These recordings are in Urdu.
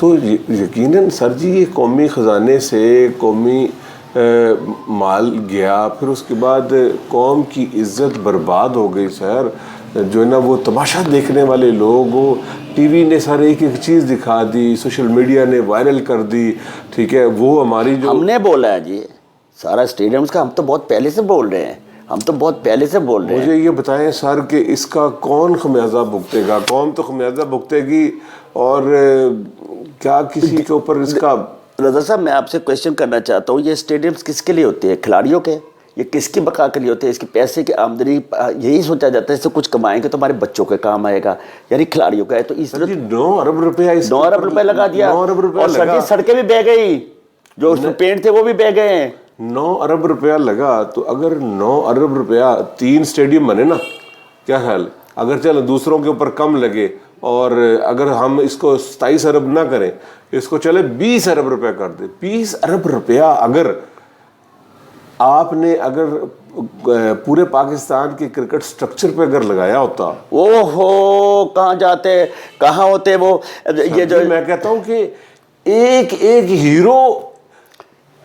تو یقیناً سر جی یہ قومی خزانے سے قومی مال گیا, پھر اس کے بعد قوم کی عزت برباد ہو گئی سر. جو ہے نا وہ تماشا دیکھنے والے لوگ, وہ ٹی وی نے سارے ایک ایک چیز دکھا دی, سوشل میڈیا نے وائرل کر دی, ٹھیک ہے, وہ ہماری جو ہم نے بولا ہے جی سارا اسٹیڈیمز کا, ہم تو بہت پہلے سے بول رہے ہیں, مجھے یہ بتائیں سر کہ اس کا کون خمیازہ بھگتے گا؟ قوم تو خمیازہ بھگتے گی, اور کیا کسی کے اوپر اس کا؟ رضا صاحب میں آپ سے کویشچن کرنا چاہتا ہوں, یہ اسٹیڈیمز کس کے لیے ہوتے ہیں؟ کھلاڑیوں کے؟ یہ کس کی بقا کے لیے ہوتے ہیں؟ اس کے پیسے کی آمدنی یہی سوچا جاتا ہے اس سے کچھ کمائیں گے تو ہمارے بچوں کے کام آئے گا, یعنی کھلاڑیوں کا ہے. تو اس 9 ارب روپیہ 9 ارب روپے لگا دیا, 9 ارب روپیہ اور لگا, سڑکیں بھی بہ گئی, جو اس میں پینٹ تھے وہ بھی بہ گئے ہیں. 9 ارب روپیہ لگا. تو اگر 9 ارب روپیہ 3 اسٹیڈیم بنے نا, کیا خیال ہے؟ اگر چلو دوسروں کے اوپر کم لگے, اور اگر ہم اس کو 27 ارب نہ کریں, اس کو چلے 20 ارب روپیہ کر دیں. 20 ارب روپیہ اگر آپ نے اگر پورے پاکستان کے کرکٹ سٹرکچر پہ اگر لگایا ہوتا, اوہو کہاں جاتے, کہاں ہوتے وہ. یہ جو میں کہتا ہوں کہ ایک ایک ہیرو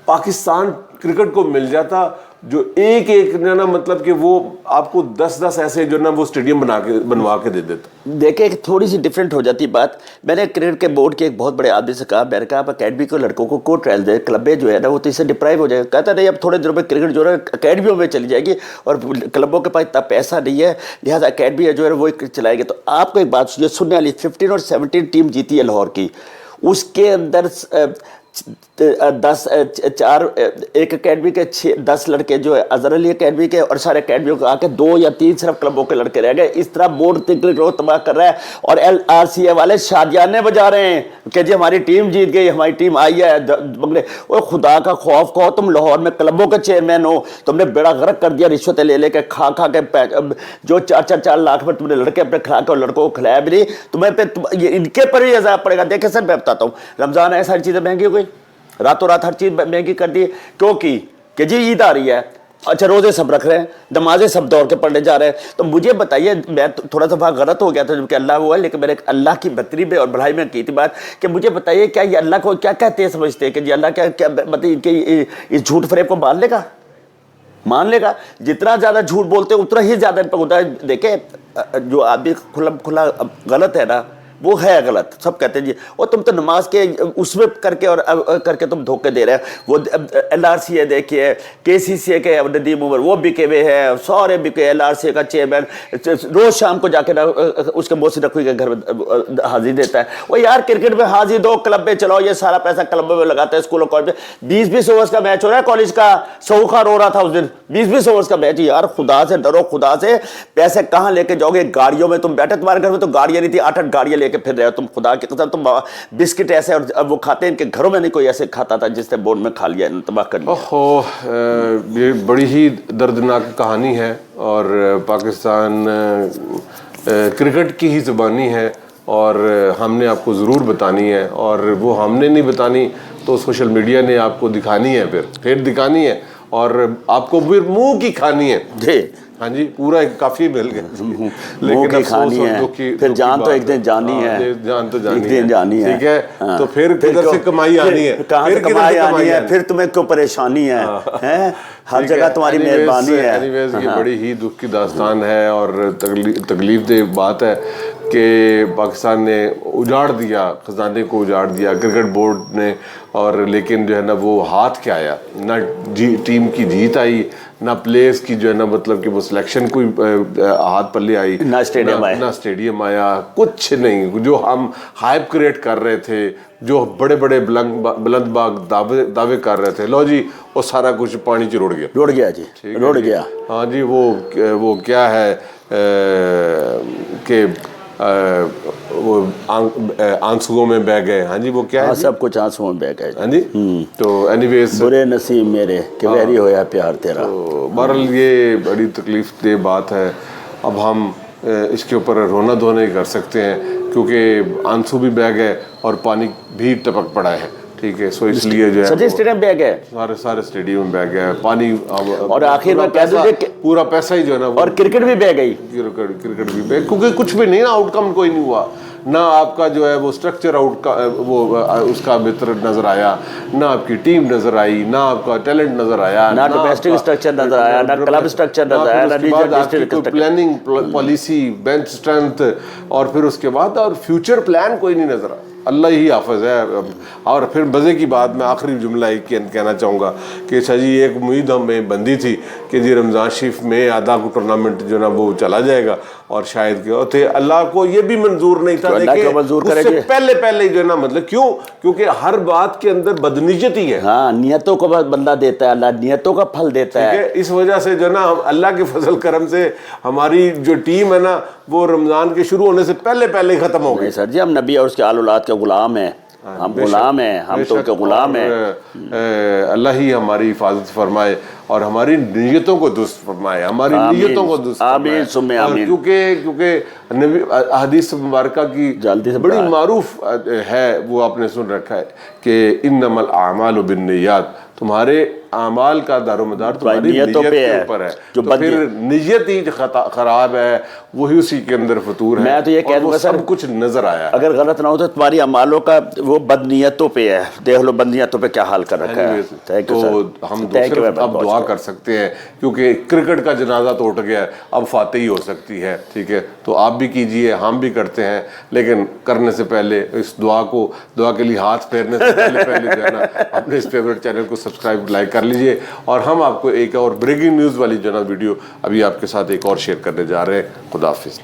پاکستان کرکٹ کو مل جاتا, جو ایک نا مطلب کہ وہ آپ کو 10 ایسے جو نا وہ اسٹیڈیم بنوا کے دے دیتا. دیکھیں ایک تھوڑی سی ڈفرینٹ ہو جاتی بات. میں نے کرکٹ کے بورڈ کے ایک بہت بڑے آدمی سے کہا, میں نے کہا آپ اکیڈمی کو لڑکوں کو ٹرائل دیں, کلبیں جو ہے نا وہ تو اس سے ڈپرائیو ہو جائے گا. کہتا نہیں اب تھوڑے دنوں میں کرکٹ جو ہے اکیڈمیوں میں چلی جائے گی, اور کلبوں کے پاس اتنا پیسہ نہیں ہے, لہٰذا اکیڈمی جو ہے وہ چلائے گی. تو آپ کو ایک بات سننے والی, 15 اور 17 ٹیم جیتی ہے لاہور کی, اس کے اندر 4 ایک اکیڈمی کے 10 لڑکے جو ہے اظہر علی اکیڈمی کے, اور سارے اکیڈمیوں کے آ کے 2 یا 3 صرف کلبوں کے لڑکے رہ گئے. اس طرح بورڈ کرکٹ کو تباہ کر رہا ہے, اور LRCA والے شادیانے بجا رہے ہیں کہ جی ہماری ٹیم جیت گئی, ہماری ٹیم آئی ہے بنگلے. اور خدا کا خوف کہو, تم لاہور میں کلبوں کے چیئرمین ہو, تم نے بیڑا غرق کر دیا رشوتیں لے کے, کھا کے, جو 4 لاکھ پر تم نے لڑکے اپنے کھلا کے اور لڑکوں کو کھلایا بھی نہیں, تمہیں پہ ان کے پر ہی عذاب پڑے گا. دیکھیں سر میں بتاتا ہوں, رمضان ہے, ساری چیزیں مہنگی ہو گئی, راتوں رات ہر چیز مہنگی کر دی. کیوں کی؟ کہ جی عید آ رہی ہے, اچھا روزے سب رکھ رہے ہیں, نمازیں سب دوڑ کے پڑھنے جا رہے ہیں. تو مجھے بتائیے, میں تھوڑا سا غلط ہو گیا تھا کہ اللہ ہوا, لیکن میں نے اللہ کی بہتری میں اور بڑھائی میں کی تھی بات کہ مجھے بتائیے کیا یہ اللہ کو کیا کہتے ہیں سمجھتے ہیں کہ جی اللہ کیا مطلب کہ اس جھوٹ فریب کو مان لے گا. جتنا زیادہ جھوٹ بولتے ہیں اتنا ہی زیادہ ان پہ ہوتا ہے. دیکھیں جو آدمی کھلا غلط ہے نا وہ ہے غلط, سب کہتے ہیں جی اور تم تو نماز کے اس میں کر کے تم دھوکے دے رہے ہیں. وہ LRCA دیکھیے, KCCA کے ندیم عمر وہ بکے ہوئے ہیں, سارے بکے. LRCA کا چیئرمین روز شام کو جا کے اس کے موسی رکھوئی کے گھر میں حاضری دیتا ہے. وہ یار کرکٹ میں حاضری دو, کلب میں چلاؤ, یہ سارا پیسہ کلبوں میں لگاتا ہے. اسکولوں کالج میں 20-20 اوورس کا میچ ہو رہا ہے کالج کا, سوکھا رو رہا تھا اس دن, 20-20 اوورس کا میچ. یار خدا سے ڈرو, خدا سے. پیسے کہاں لے کے جاؤ گے؟ گاڑیوں میں تم بیٹھے, تمہارے گھر میں تو گاڑیاں نہیں تھی, 8-8 گاڑیاں لے کے پھر رہے ہو تم. خدا کی قسم تم بسکٹ ایسے, اور وہ کھاتے ہیں, ان کے گھروں میں نہیں کوئی ایسے کھاتا تھا جس نے بورڈ میں کھا لیا, تباہ کر لیا. یہ بڑی ہی دردناک کہانی ہے, اور پاکستان کرکٹ کی ہی زبانی ہے, اور ہم نے آپ کو ضرور بتانی ہے, اور وہ ہم نے نہیں بتانی تو سوشل میڈیا نے آپ کو دکھانی ہے, پھر دکھانی ہے, اور آپ کو پھر منہ کی کھانی ہے. جی ہاں جی, پورا کافی مل گیا, لیکن کھانی ہے, پھر جان تو ایک دن جانی ہے, جان تو ایک دن جانی ہے, ٹھیک ہے. تو پھر کدھر سے کمائی آنی ہے, کہاں سے کمائی آنی ہے, پھر تمہیں کیوں پریشانی ہے, ہر جگہ تمہاری مہربانی ہے. یہ بڑی ہی دکھ کی داستان ہے, اور تکلیف دہ بات ہے کہ پاکستان نے اجاڑ دیا, خزانے کو اجاڑ دیا کرکٹ بورڈ نے, اور لیکن جو ہے نا وہ ہاتھ کیا آیا, نہ ٹیم کی جیت آئی, نہ پلیئرز کی جو ہے نا مطلب کہ وہ سلیکشن کوئی ہاتھ پلے آئی, نہ اسٹیڈیم آیا, کچھ نہیں. جو ہم ہائپ کریٹ کر رہے تھے, جو بڑے بڑے بلند باغ دعوے کر رہے تھے, لو جی وہ سارا کچھ پانی چ رڑ گیا جی, رڑ گیا. ہاں جی, وہ کیا ہے کہ وہ آنسوؤں میں بہ گئے. ہاں جی, وہ کیا ہے, سب کچھ آنسوؤں میں بہ گئے. ہاں جی. تو اینی ویز برے نصیب میرے کہ ویری ہویا پیار تیرا. بہرحال یہ بڑی تکلیف دہ بات ہے. اب ہم اس کے اوپر رونا دھونا ہی کر سکتے ہیں, کیونکہ آنسو بھی بہ گئے اور پانی بھی ٹپک پڑا ہے, ٹھیک ہے. سو اس لیے جو ہے سچی اسٹیڈیم بہ گئے, سارے اسٹیڈیم میں بہ گیا پانی, اور آخر میں کہہ دوں کہ پورا پیسہ ہی جو ہے نا, اور کرکٹ بھی بہ گئی, کرکٹ بھی بہ, کیونکہ کچھ بھی نہیں نا, آؤٹ کم کوئی نہیں ہوا. نہ آپ کا جو ہے وہ اسٹرکچر آؤٹ کا وہ اس کا بہتر نظر آیا، نہ آپ کی ٹیم نظر آئی، نہ آپ کا ٹیلنٹ نظر آیا، نہ ڈومیسٹک اسٹرکچر نظر آیا، نہ کلب اسٹرکچر نظر آیا، نہ پلاننگ پالیسی، بینچ اسٹرینتھ، اور پھر اس کے بعد اور فیوچر پلان کوئی نہیں نظر آیا۔ اللہ ہی حافظ ہے۔ اور پھر مزے کی بات میں آخری جملہ ایک کہنا چاہوں گا کہ اچھا جی ایک امید ہمیں بندی تھی کہ جی رمضان شریف میں آدھا کو ٹورنامنٹ جو نا وہ چلا جائے گا، اور شاید کہ اللہ کو یہ بھی منظور نہیں تھا، اس سے پہلے جو ہے نا مطلب کیونکہ ہر بات کے اندر بدنیتی ہے۔ ہاں، نیتوں کو بندہ دیتا ہے، اللہ نیتوں کا پھل دیتا ہے۔ اس وجہ سے جو ہے نا اللہ کے فضل کرم سے ہماری جو ٹیم ہے نا وہ رمضان کے شروع ہونے سے پہلے ہی ختم ہو گئی۔ سر جی ہم نبی اور اس کے آل اولاد کے غلام ہیں، ہم غلام ہیں، ہم تو کے غلام ہیں۔ اللہ ہی ہماری حفاظت فرمائے اور ہماری نیتوں کو درست فرمائے، ہماری نیتوں کو درست فرمائے۔ آمین ثم آمین۔ کیونکہ حدیث مبارکہ کی بڑی معروف ہے، وہ آپ نے سن رکھا ہے کہ انما الاعمال بالنیات، تمہارے اعمال کا دار و مدار تمہاری نیت کے اوپر ہے۔ تو پھر نیت ہی خراب ہے، وہی اسی کے اندر فطور ہے۔ میں تو یہ کہہ دوں گا سر، سب کچھ نظر آیا، اگر غلط نہ ہو تو تمہاری اعمالوں کا وہ بد نیتوں پہ ہے، دیکھ لو بد نیتوں پہ کیا حال کر رکھا ہے۔ تو ہم صرف اب دعا کر سکتے ہیں، کیونکہ کرکٹ کا جنازہ تو اٹھ گیا ہے، اب فاتحی ہو سکتی ہے، ٹھیک ہے؟ تو آپ بھی کیجئے، ہم بھی کرتے ہیں، لیکن کرنے سے پہلے اس دعا کے لیے ہاتھ پھیرنے سے پہلے جو ہے نا اپنے اس فیورٹ چینل کو سبسکرائب لائک کر لیجئے۔ اور ہم آپ کو ایک اور بریکنگ نیوز والی جو ہے نا ویڈیو ابھی آپ کے ساتھ ایک اور شیئر کرنے جا رہے ہیں۔ خدا حافظ۔